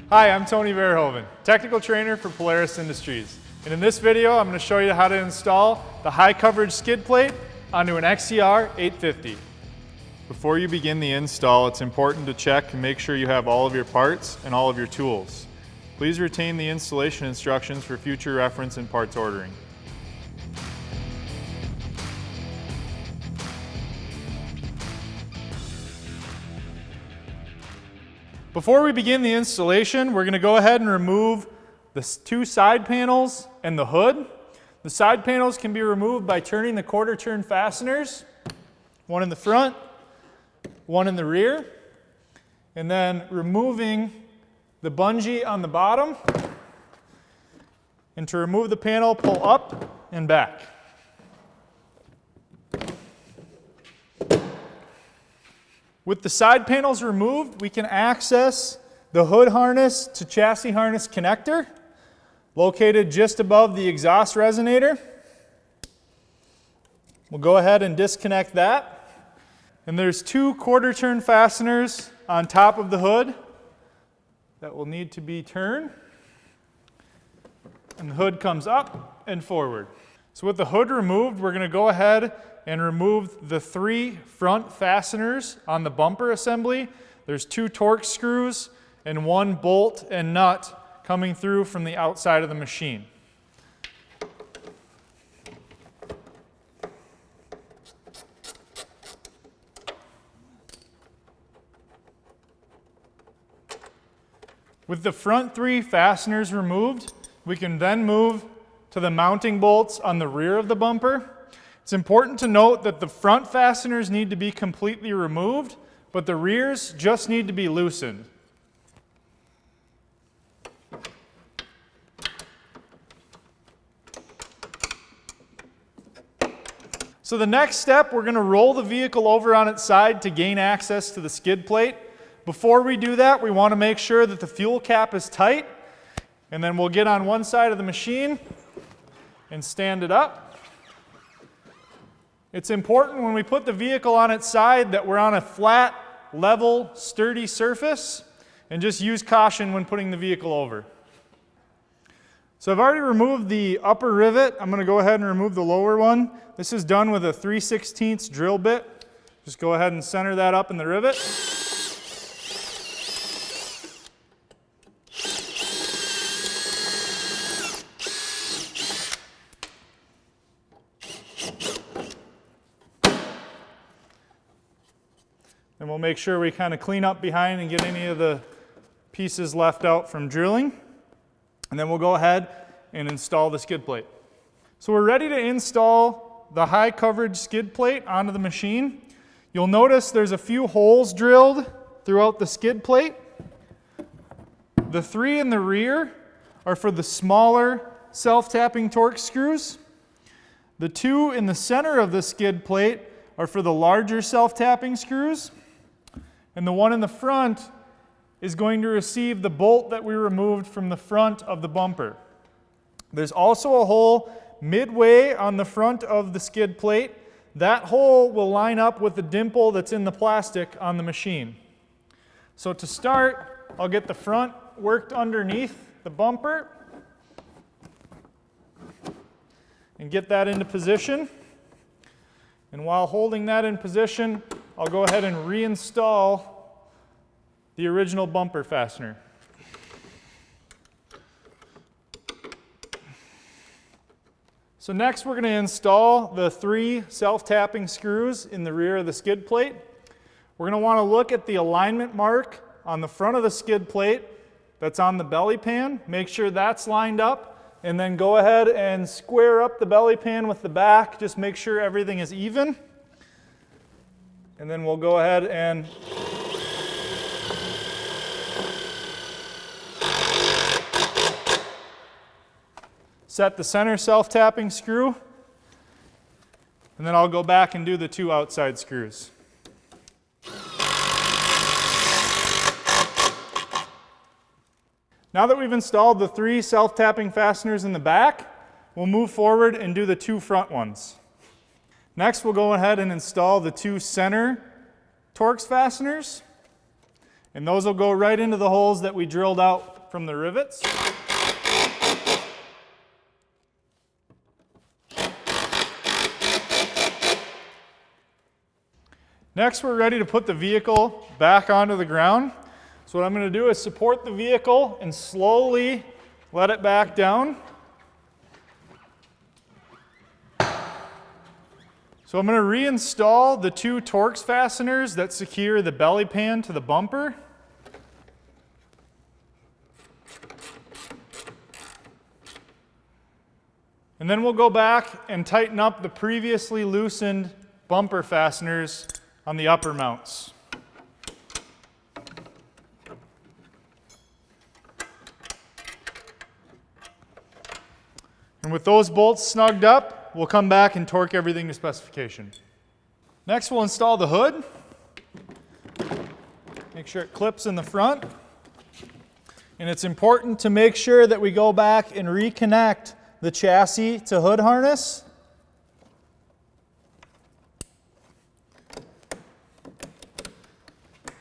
Hi, I'm Tony Verhoeven, technical trainer for Polaris Industries. And in this video, I'm going to show you how to install the high coverage skid plate onto an XCR 850. Before you begin the install, it's important to check and make sure you have all of your parts and all of your tools. Please retain the installation instructions for future reference and parts ordering. Before we begin the installation, we're going to go ahead and remove the two side panels and the hood. The side panels can be removed by turning the quarter turn fasteners, one in the front, one in the rear, and then removing the bungee on the bottom. And to remove the panel, pull up and back. With the side panels removed, we can access the hood harness to chassis harness connector, located just above the exhaust resonator. We'll go ahead and disconnect that. And there's two quarter turn fasteners on top of the hood that will need to be turned. And the hood comes up and forward. So with the hood removed, we're going to go ahead and remove the three front fasteners on the bumper assembly. There's two Torx screws and one bolt and nut coming through from the outside of the machine. With the front three fasteners removed, we can then move to the mounting bolts on the rear of the bumper. It's important to note that the front fasteners need to be completely removed, but the rears just need to be loosened. So the next step, we're going to roll the vehicle over on its side to gain access to the skid plate. Before we do that, we want to make sure that the fuel cap is tight, and then we'll get on one side of the machine and stand it up. It's important when we put the vehicle on its side that we're on a flat, level, sturdy surface, and just use caution when putting the vehicle over. So I've already removed the upper rivet. I'm going to go ahead and remove the lower one. This is done with a 3/16 drill bit. Just go ahead and center that up in the rivet. And we'll make sure we kind of clean up behind and get any of the pieces left out from drilling. And then we'll go ahead and install the skid plate. So we're ready to install the high coverage skid plate onto the machine. You'll notice there's a few holes drilled throughout the skid plate. The three in the rear are for the smaller self-tapping Torx screws. The two in the center of the skid plate are for the larger self-tapping screws. And the one in the front is going to receive the bolt that we removed from the front of the bumper. There's also a hole midway on the front of the skid plate. That hole will line up with the dimple that's in the plastic on the machine. So to start, I'll get the front worked underneath the bumper and get that into position. And while holding that in position, I'll go ahead and reinstall the original bumper fastener. So next we're going to install the three self-tapping screws in the rear of the skid plate. We're going to want to look at the alignment mark on the front of the skid plate that's on the belly pan. Make sure that's lined up, and then go ahead and square up the belly pan with the back. Just make sure everything is even. And then we'll go ahead and set the center self-tapping screw. And then I'll go back and do the two outside screws. Now that we've installed the three self-tapping fasteners in the back, we'll move forward and do the two front ones. Next, we'll go ahead and install the two center Torx fasteners, and those will go right into the holes that we drilled out from the rivets. Next, we're ready to put the vehicle back onto the ground. So what I'm going to do is support the vehicle and slowly let it back down. So I'm going to reinstall the 2 Torx fasteners that secure the belly pan to the bumper. And then we'll go back and tighten up the previously loosened bumper fasteners on the upper mounts. And with those bolts snugged up, we'll come back and torque everything to specification. Next, we'll install the hood. Make sure it clips in the front. And it's important to make sure that we go back and reconnect the chassis to hood harness.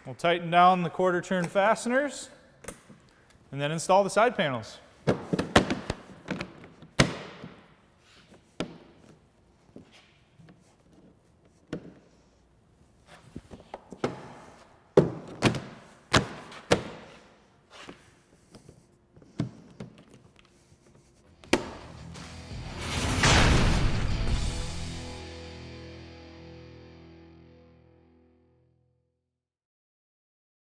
We'll tighten down the 1/4 turn fasteners and then install the side panels.